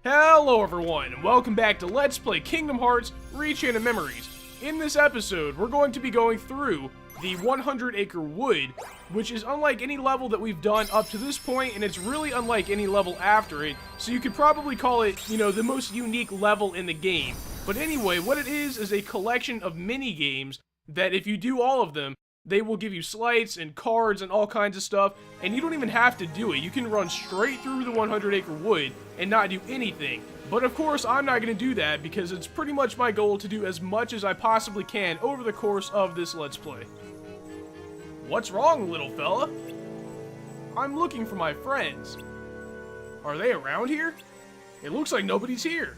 Hello everyone, and welcome back to Let's Play Kingdom Hearts Rechain of Memories. In this episode, we're going to be going through the 100 Acre Wood, which is unlike any level that we've done up to this point, and it's really unlike any level after it, so you could probably call it, the most unique level in the game. But anyway, what it is a collection of mini-games that if you do all of them, they will give you sleights and cards and all kinds of stuff, and you don't even have to do it. You can run straight through the 100 Acre Wood and not do anything. But of course, I'm not going to do that because it's pretty much my goal to do as much as I possibly can over the course of this Let's Play. What's wrong, little fella? I'm looking for my friends. Are they around here? It looks like nobody's here.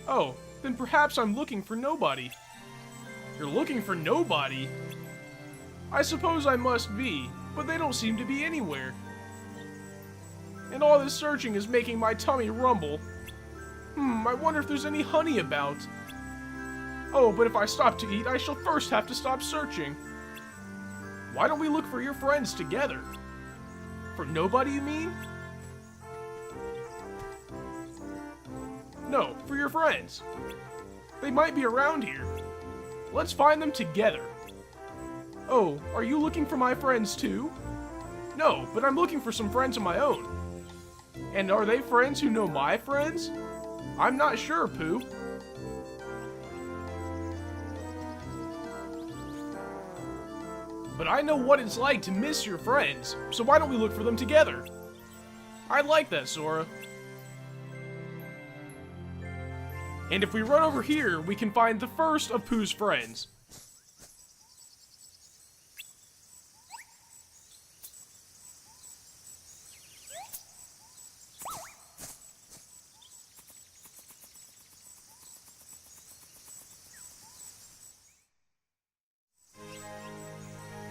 Oh, then perhaps I'm looking for nobody. You're looking for nobody? I suppose I must be, but they don't seem to be anywhere. And all this searching is making my tummy rumble. I wonder if there's any honey about. Oh, but if I stop to eat, I shall first have to stop searching. Why don't we look for your friends together? For nobody, you mean? No, for your friends. They might be around here. Let's find them together. Oh, are you looking for my friends too? No, but I'm looking for some friends of my own. And are they friends who know my friends? I'm not sure, Pooh. But I know what it's like to miss your friends, so why don't we look for them together? I like that, Sora. And if we run over here, we can find the first of Pooh's friends.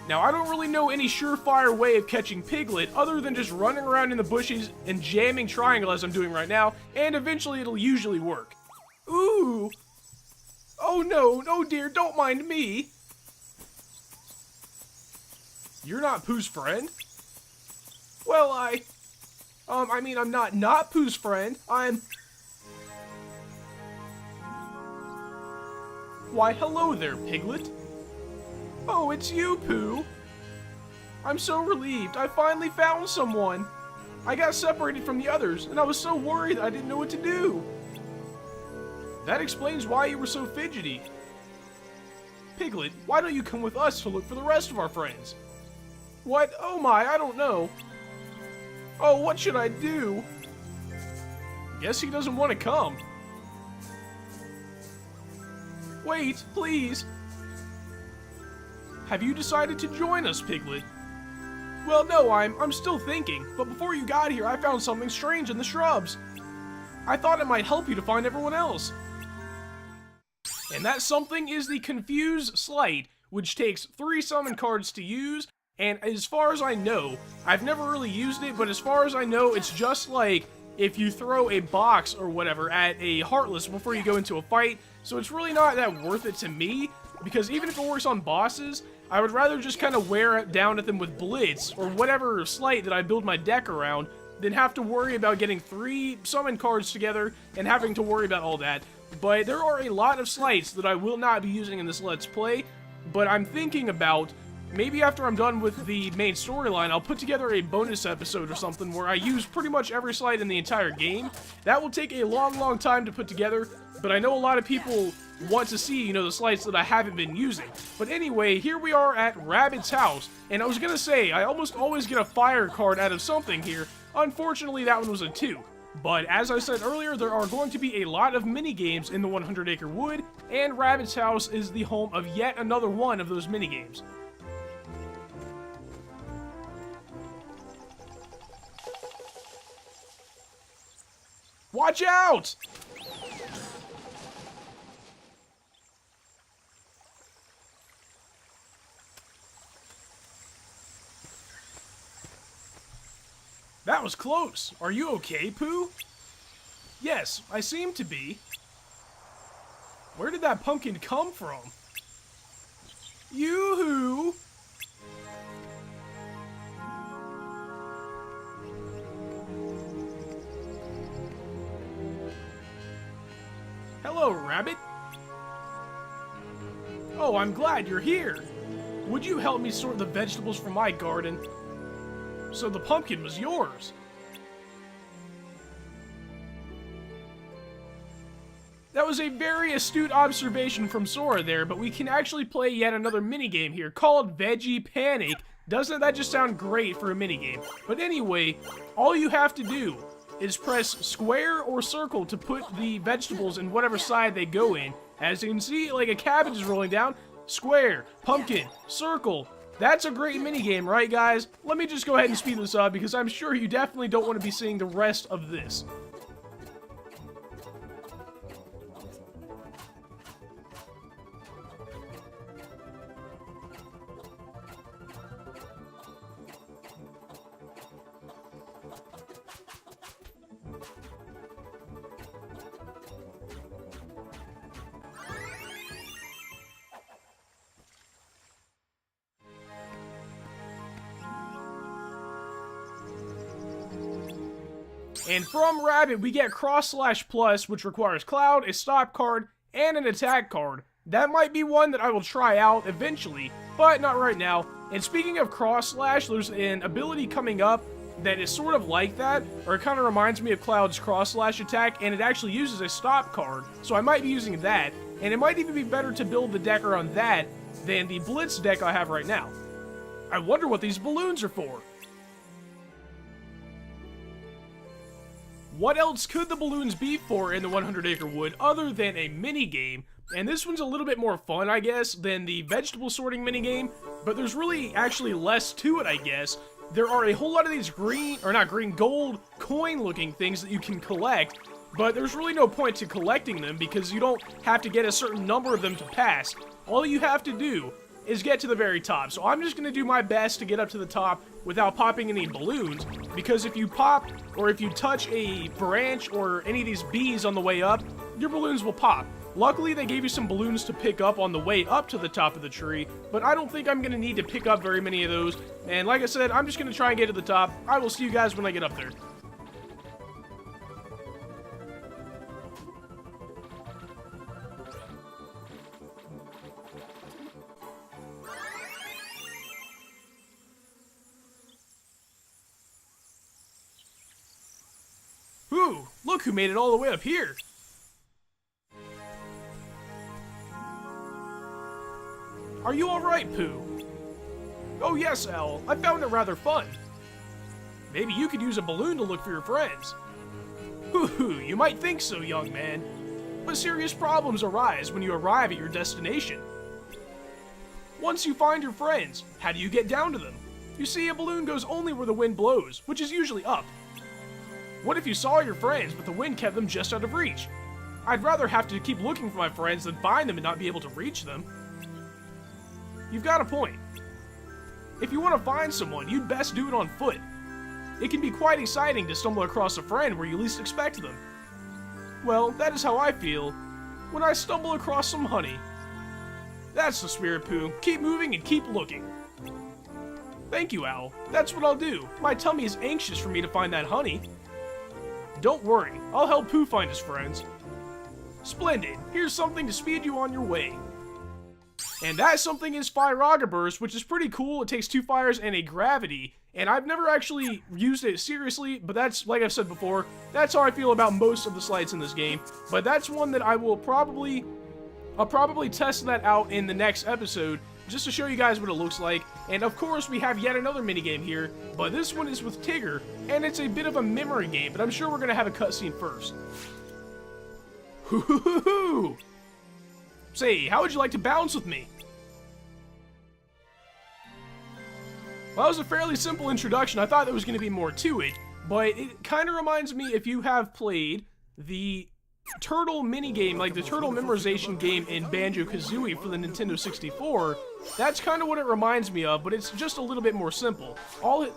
Now, I don't really know any surefire way of catching Piglet other than just running around in the bushes and jamming triangle as I'm doing right now, and eventually it'll usually work. Ooh! Oh no, no dear, don't mind me! You're not Pooh's friend? Well, I'm not Pooh's friend, Why, hello there, Piglet. Oh, it's you, Pooh! I'm so relieved, I finally found someone! I got separated from the others, and I was so worried I didn't know what to do. That explains why you were so fidgety. Piglet, why don't you come with us to look for the rest of our friends? What? Oh my, I don't know. Oh, what should I do? Guess he doesn't want to come. Wait, please. Have you decided to join us, Piglet? Well, no, I'm still thinking, but before you got here, I found something strange in the shrubs. I thought it might help you to find everyone else. And that something is the Confuse Sleight, which takes 3 summon cards to use, and as far as I know, I've never really used it, but as far as I know, it's just like if you throw a box or whatever at a Heartless before you go into a fight, so it's really not that worth it to me, because even if it works on bosses, I would rather just kind of wear down at them with Blitz, or whatever Sleight that I build my deck around, than have to worry about getting 3 summon cards together and having to worry about all that. But there are a lot of sleights that I will not be using in this Let's Play, but I'm thinking about, maybe after I'm done with the main storyline, I'll put together a bonus episode or something where I use pretty much every sleight in the entire game. That will take a long time to put together, but I know a lot of people want to see, the sleights that I haven't been using. But anyway, here we are at Rabbit's house, and I was gonna say, I almost always get a fire card out of something here. Unfortunately, that one was a 2. But as I said earlier, there are going to be a lot of mini-games in the 100 Acre Wood, and Rabbit's house is the home of yet another one of those mini-games. Watch out! That was close. Are you okay, Pooh? Yes, I seem to be. Where did that pumpkin come from? Yoo-hoo! Hello, Rabbit. Oh, I'm glad you're here. Would you help me sort the vegetables from my garden? So the pumpkin was yours. That was a very astute observation from Sora there, but we can actually play yet another minigame here called Veggie Panic. Doesn't that just sound great for a minigame? But anyway, all you have to do is press square or circle to put the vegetables in whatever side they go in. As you can see, like a cabbage is rolling down. Square, pumpkin, circle. That's a great minigame, right guys? Let me just go ahead and speed this up because I'm sure you definitely don't want to be seeing the rest of this. And from Rabbit, we get cross/plus, which requires Cloud, a stop card, and an attack card. That might be one that I will try out eventually, but not right now. And speaking of cross/, there's an ability coming up that is sort of like that, or it kind of reminds me of Cloud's cross/ attack, and it actually uses a stop card, so I might be using that. And it might even be better to build the deck around that than the Blitz deck I have right now. I wonder what these balloons are for. What else could the balloons be for in the 100 Acre Wood other than a minigame? And this one's a little bit more fun, I guess, than the vegetable sorting minigame, but there's really actually less to it, I guess. There are a whole lot of these gold coin-looking things that you can collect, but there's really no point to collecting them because you don't have to get a certain number of them to pass. All you have to do is get to the very top. So I'm just going to do my best to get up to the top without popping any balloons, because if you pop or if you touch a branch or any of these bees on the way up, your balloons will pop. Luckily, they gave you some balloons to pick up on the way up to the top of the tree, but I don't think I'm going to need to pick up very many of those. And like I said, I'm just going to try and get to the top. I will see you guys when I get up there. Ooh, look who made it all the way up here. Are you alright, Pooh? Oh yes, Al. I found it rather fun. Maybe you could use a balloon to look for your friends. Hoo-hoo, you might think so, young man. But serious problems arise when you arrive at your destination. Once you find your friends, how do you get down to them? You see, a balloon goes only where the wind blows, which is usually up. What if you saw your friends, but the wind kept them just out of reach? I'd rather have to keep looking for my friends than find them and not be able to reach them. You've got a point. If you want to find someone, you'd best do it on foot. It can be quite exciting to stumble across a friend where you least expect them. Well, that is how I feel when I stumble across some honey. That's the spirit, Pooh. Keep moving and keep looking. Thank you, Owl. That's what I'll do. My tummy is anxious for me to find that honey. Don't worry, I'll help Pooh find his friends. Splendid, here's something to speed you on your way. And that something is Fire Burst, which is pretty cool. It takes 2 fires and a gravity, and I've never actually used it seriously, but that's, like I've said before, that's how I feel about most of the sleights in this game. But that's one that I'll probably test that out in the next episode, just to show you guys what it looks like. And of course, we have yet another minigame here, but this one is with Tigger, and it's a bit of a memory game, but I'm sure we're going to have a cutscene first. Hoo-hoo-hoo-hoo! Say, how would you like to bounce with me? Well, that was a fairly simple introduction. I thought there was going to be more to it, but it kind of reminds me, if you have played the turtle minigame, like the turtle memorization game in Banjo-Kazooie for the Nintendo 64, that's kind of what it reminds me of, but it's just a little bit more simple.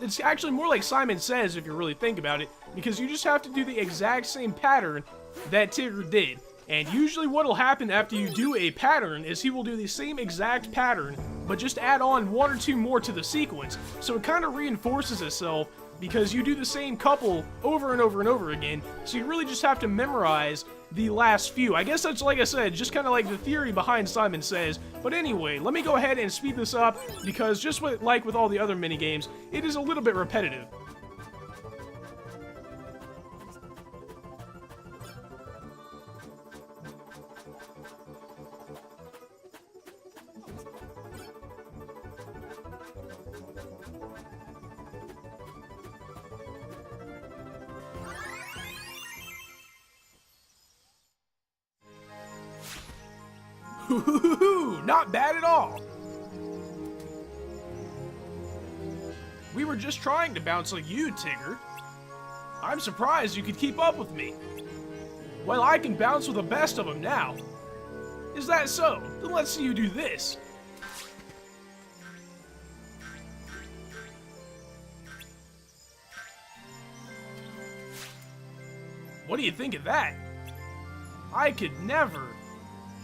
It's actually more like Simon Says, if you really think about it, because you just have to do the exact same pattern that Tigger did. And usually what'll happen after you do a pattern is he will do the same exact pattern, but just add on 1 or 2 more to the sequence, so it kind of reinforces itself. because you do the same couple over and over and over again, so you really just have to memorize the last few. I guess that's, like I said, just kind of like the theory behind Simon Says. But anyway, let me go ahead and speed this up, because just like with all the other minigames, it is a little bit repetitive. Not bad at all. We were just trying to bounce like you, Tigger. I'm surprised you could keep up with me. Well, I can bounce with the best of them now. Is that so? Then let's see you do this. What do you think of that? I could never.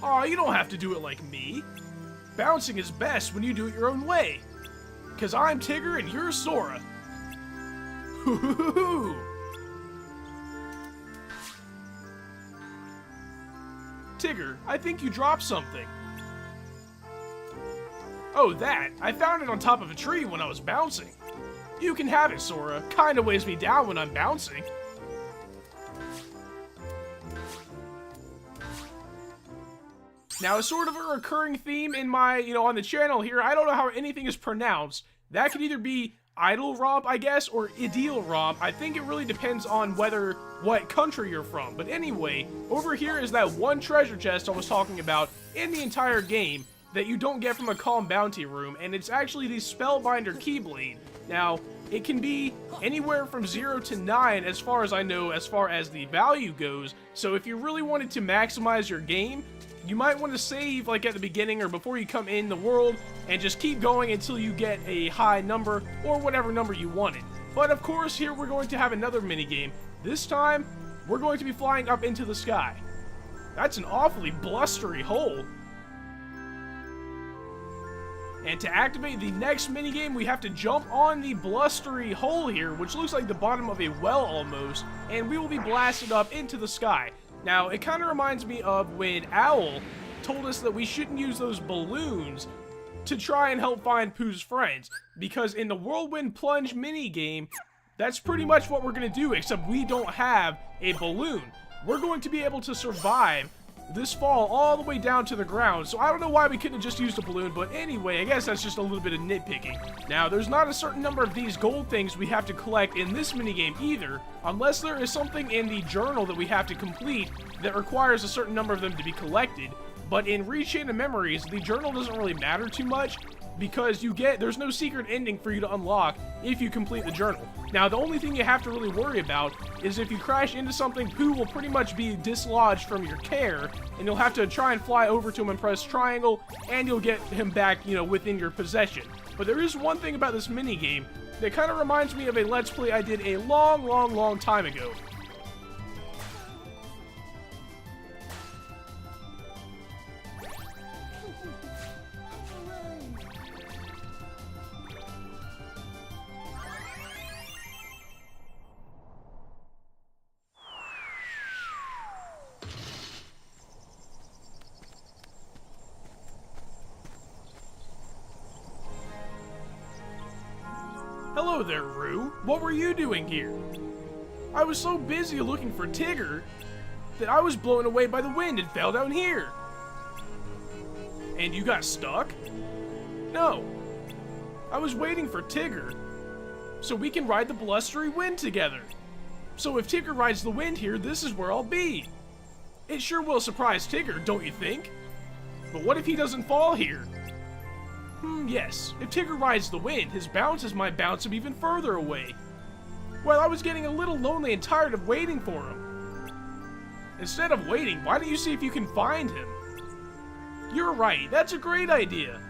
Aw, you don't have to do it like me. Bouncing is best when you do it your own way. 'Cause I'm Tigger and you're Sora. Hoo-hoo-hoo-hoo! Tigger, I think you dropped something. Oh, that. I found it on top of a tree when I was bouncing. You can have it, Sora. Kinda weighs me down when I'm bouncing. Now, sort of a recurring theme in my, on the channel here, I don't know how anything is pronounced. That could either be Idle Romp, I guess, or Ideal Romp. I think it really depends on what country you're from. But anyway, over here is that one treasure chest I was talking about in the entire game that you don't get from a Calm Bounty room, and it's actually the Spellbinder Keyblade. Now, it can be anywhere from 0 to 9 as far as I know, as far as the value goes. So if you really wanted to maximize your game, you might want to save like at the beginning or before you come in the world and just keep going until you get a high number or whatever number you wanted. But of course, here we're going to have another minigame. This time, we're going to be flying up into the sky. That's an awfully blustery hole. And to activate the next minigame, we have to jump on the blustery hole here, which looks like the bottom of a well almost, and we will be blasted up into the sky. Now, it kind of reminds me of when Owl told us that we shouldn't use those balloons to try and help find Pooh's friends, because in the Whirlwind Plunge minigame, that's pretty much what we're going to do, except we don't have a balloon. We're going to be able to survive this fall all the way down to the ground, so I don't know why we couldn't have just used a balloon, but anyway, I guess that's just a little bit of nitpicking. Now, there's not a certain number of these gold things we have to collect in this minigame either, unless there is something in the journal that we have to complete that requires a certain number of them to be collected. But in Rechain of Memories, the journal doesn't really matter too much, because there's no secret ending for you to unlock if you complete the journal. Now, the only thing you have to really worry about is if you crash into something, Pooh will pretty much be dislodged from your care, and you'll have to try and fly over to him and press triangle, and you'll get him back, within your possession. But there is one thing about this minigame that kind of reminds me of a Let's Play I did a long time ago. Hello there, Roo. What were you doing here? I was so busy looking for Tigger that I was blown away by the wind and fell down here. And you got stuck? No. I was waiting for Tigger so we can ride the blustery wind together. So if Tigger rides the wind here, this is where I'll be. It sure will surprise Tigger, don't you think? But what if he doesn't fall here? Yes. If Tigger rides the wind, his bounces might bounce him even further away. Well, I was getting a little lonely and tired of waiting for him. Instead of waiting, why don't you see if you can find him? You're right. That's a great idea.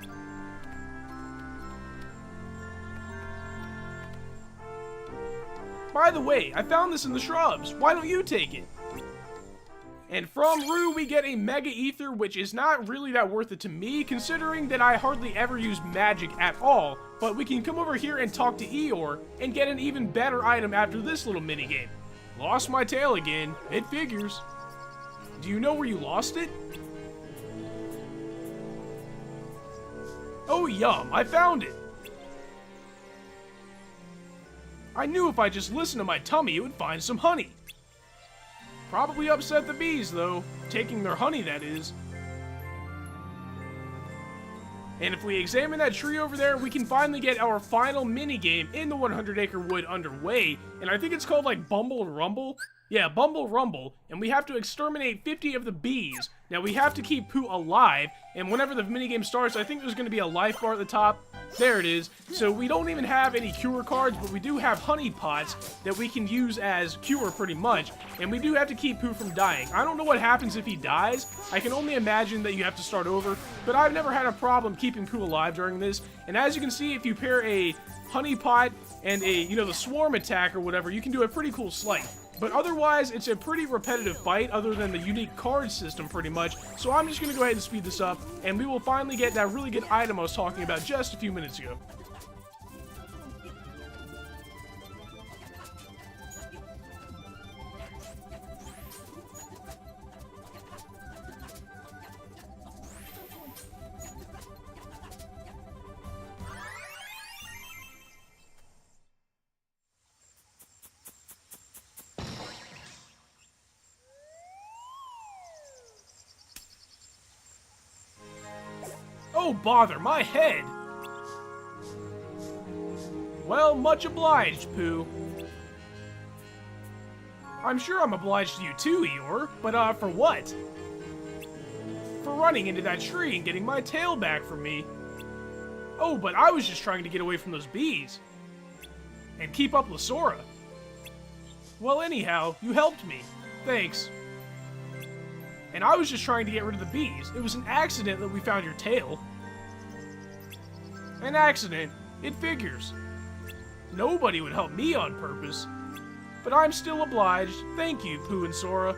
By the way, I found this in the shrubs. Why don't you take it? And from Rue, we get a Mega Ether, which is not really that worth it to me, considering that I hardly ever use magic at all. But we can come over here and talk to Eeyore, and get an even better item after this little minigame. Lost my tail again. It figures. Do you know where you lost it? Oh yum, I found it! I knew if I just listened to my tummy, it would find some honey. Probably upset the bees, though. Taking their honey, that is. And if we examine that tree over there, we can finally get our final minigame in the 100 Acre Wood underway. And I think it's called, like, Bumble Rumble. Yeah, Bumble Rumble. And we have to exterminate 50 of the bees. Now, we have to keep Pooh alive. And whenever the minigame starts, I think there's going to be a life bar at the top. There it is. So we don't even have any cure cards, but we do have honey pots that we can use as cure pretty much. And we do have to keep Pooh from dying. I don't know what happens if he dies. I can only imagine that you have to start over. But I've never had a problem keeping Pooh alive during this. And as you can see, if you pair a honey pot and a, the swarm attack or whatever, you can do a pretty cool sleight. But otherwise, it's a pretty repetitive fight other than the unique card system pretty much. So I'm just going to go ahead and speed this up, and we will finally get that really good item I was talking about just a few minutes ago. Oh, bother, my head! Well, much obliged, Pooh. I'm sure I'm obliged to you too, Eeyore, but for what? For running into that tree and getting my tail back from me. Oh, but I was just trying to get away from those bees. And keep up with Sora. Well, anyhow, you helped me. Thanks. And I was just trying to get rid of the bees. It was an accident that we found your tail. An accident. It figures. Nobody would help me on purpose. But I'm still obliged. Thank you, Pooh and Sora.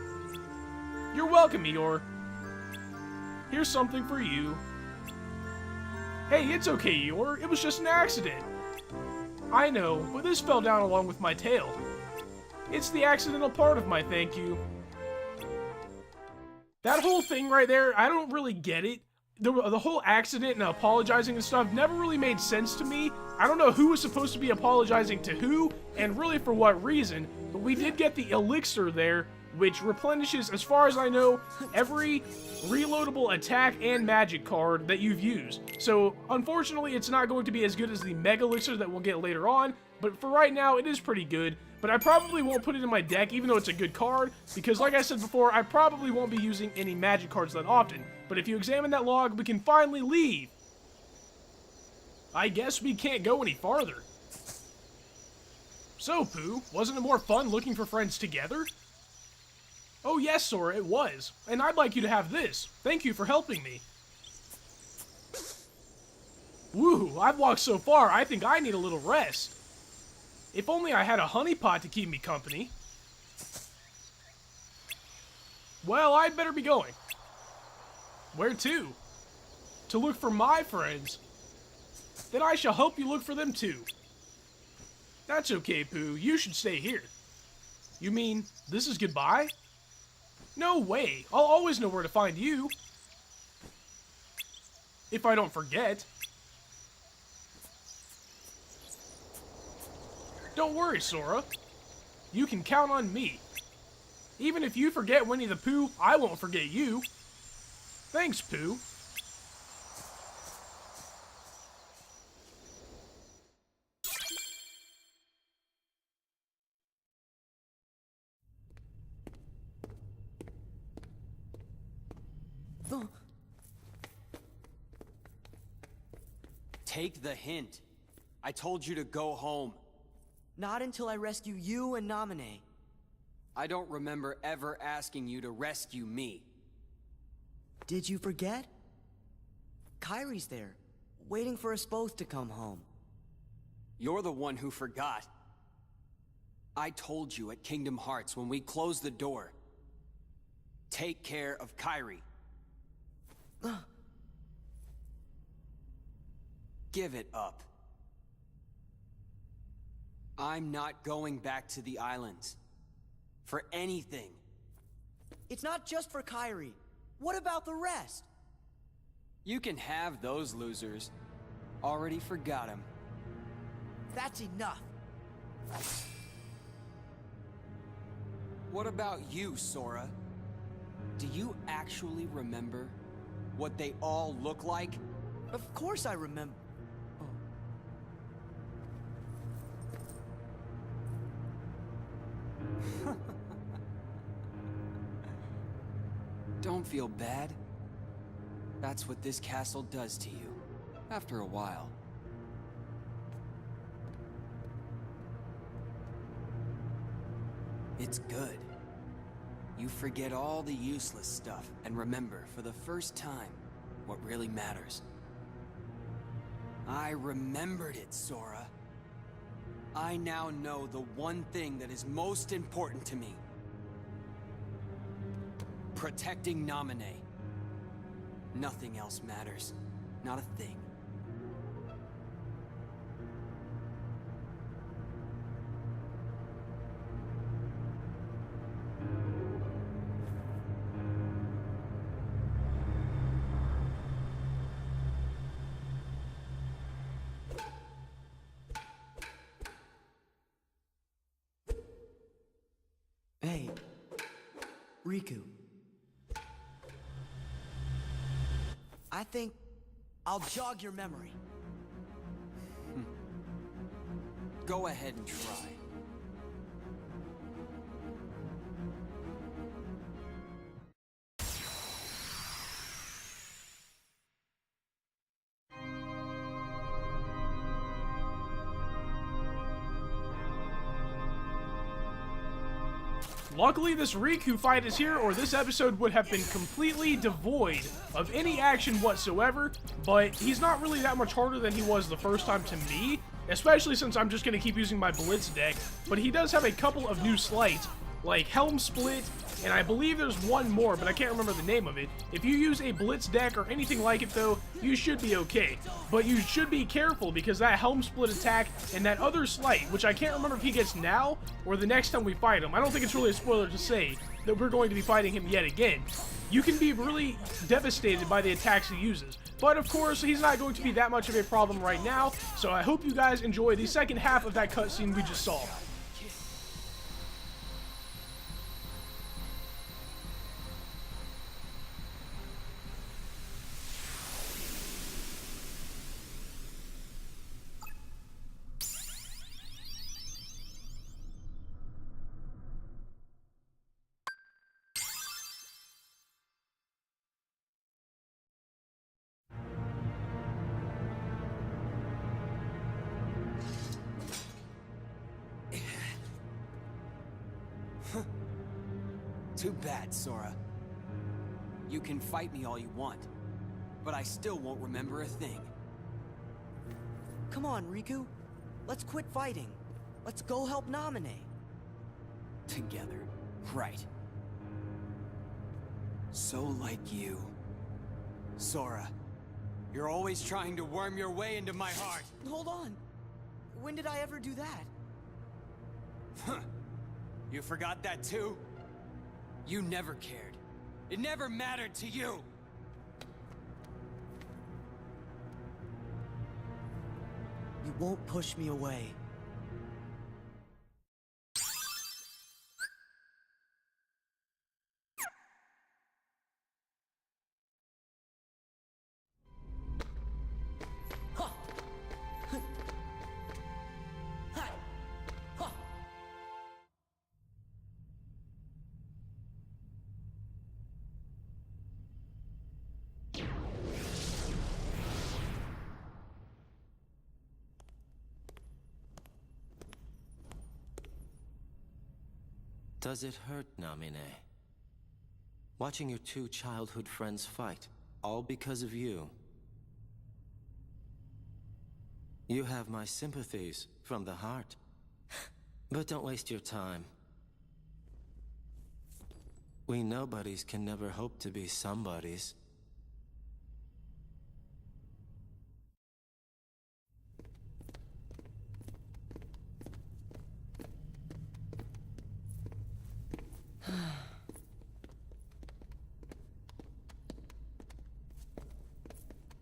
You're welcome, Eeyore. Here's something for you. Hey, it's okay, Eeyore. It was just an accident. I know, but this fell down along with my tail. It's the accidental part of my thank you. That whole thing right there, I don't really get it. The whole accident and apologizing and stuff never really made sense to me. I don't know who was supposed to be apologizing to who, and really for what reason, but we did get the elixir there, which replenishes, as far as I know, every reloadable attack and magic card that you've used. So, unfortunately, it's not going to be as good as the Mega Elixir that we'll get later on, but for right now, it is pretty good. But I probably won't put it in my deck, even though it's a good card, because like I said before, I probably won't be using any magic cards that often. But if you examine that log, we can finally leave. I guess we can't go any farther. So, Pooh, wasn't it more fun looking for friends together? Oh yes, Sora, it was. And I'd like you to have this. Thank you for helping me. Woo, I've walked so far, I think I need a little rest. If only I had a honey pot to keep me company. Well, I'd better be going. Where to? To look for my friends. Then I shall help you look for them too. That's okay, Pooh. You should stay here. You mean, this is goodbye? No way. I'll always know where to find you. If I don't forget. Don't worry, Sora. You can count on me. Even if you forget Winnie the Pooh, I won't forget you. Thanks, Pooh. Take the hint. I told you to go home. Not until I rescue you and Naminé. I don't remember ever asking you to rescue me. Did you forget? Kyrie's there, waiting for us both to come home. You're the one who forgot. I told you at Kingdom Hearts when we closed the door. Take care of Kairi. Give it up. I'm not going back to the islands. For anything. It's not just for Kairi. What about the rest? You can have those losers. Already forgot him. That's enough. What about you, Sora? Do you actually remember what they all look like? Of course I remember. Don't feel bad. That's what this castle does to you, after a while. It's good. You forget all the useless stuff and remember for the first time what really matters. I remembered it, Sora. I now know the one thing that is most important to me. Protecting Naminé. Nothing else matters. Not a thing. Hey, Riku. I think I'll jog your memory. Go ahead and try. Luckily, this Riku fight is here, or this episode would have been completely devoid of any action whatsoever, but he's not really that much harder than he was the first time to me, especially since I'm just going to keep using my Blitz deck, but he does have a couple of new sleights, like Helm Split, and I believe there's one more, but I can't remember the name of it. If you use a Blitz deck or anything like it, though, you should be okay. But you should be careful, because that Helm Split attack and that other sleight, which I can't remember if he gets now or the next time we fight him. I don't think it's really a spoiler to say that we're going to be fighting him yet again. You can be really devastated by the attacks he uses. But of course, he's not going to be that much of a problem right now, so I hope you guys enjoy the second half of that cutscene we just saw. Too bad, Sora. You can fight me all you want, but I still won't remember a thing. Come on, Riku. Let's quit fighting. Let's go help Naminé. Together, right. So like you. Sora, you're always trying to worm your way into my heart. Hold on. When did I ever do that? Huh. You forgot that too? You never cared. It never mattered to you! You won't push me away. Does it hurt, Naminé? Watching your two childhood friends fight, all because of you. You have my sympathies from the heart. But don't waste your time. We nobodies can never hope to be somebodies.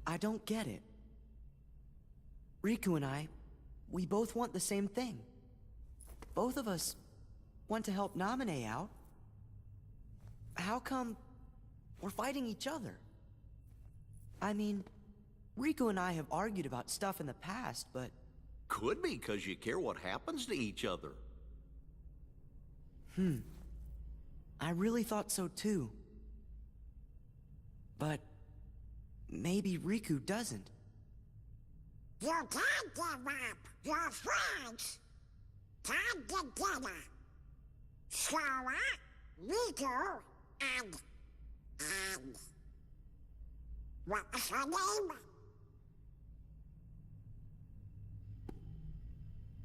I don't get it. Riku and I, we both want the same thing. Both of us want to help Naminé out. How come we're fighting each other? I mean, Riku and I have argued about stuff in the past, but... Could be because you care what happens to each other. I really thought so too. But maybe Riku doesn't. You can't give up your friends. Come together. Sora, Riku, and... What was her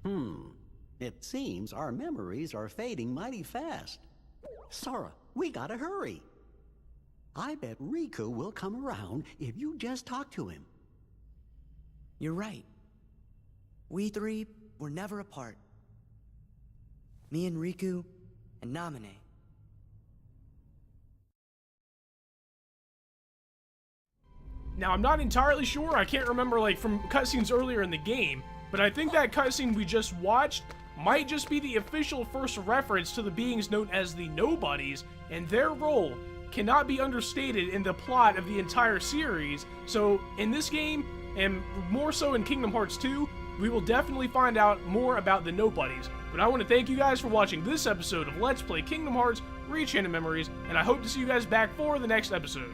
name? It seems our memories are fading mighty fast. Sora, we gotta hurry. I bet Riku will come around if you just talk to him. You're right. We three were never apart. Me and Riku and Naminé. Now, I'm not entirely sure, I can't remember, like, from cutscenes earlier in the game, but I think that cutscene we just watched might just be the official first reference to the beings known as the Nobodies, and their role cannot be understated in the plot of the entire series. So, in this game, and more so in Kingdom Hearts 2, we will definitely find out more about the Nobodies. But I want to thank you guys for watching this episode of Let's Play Kingdom Hearts Re-Enchanted Memories, and I hope to see you guys back for the next episode.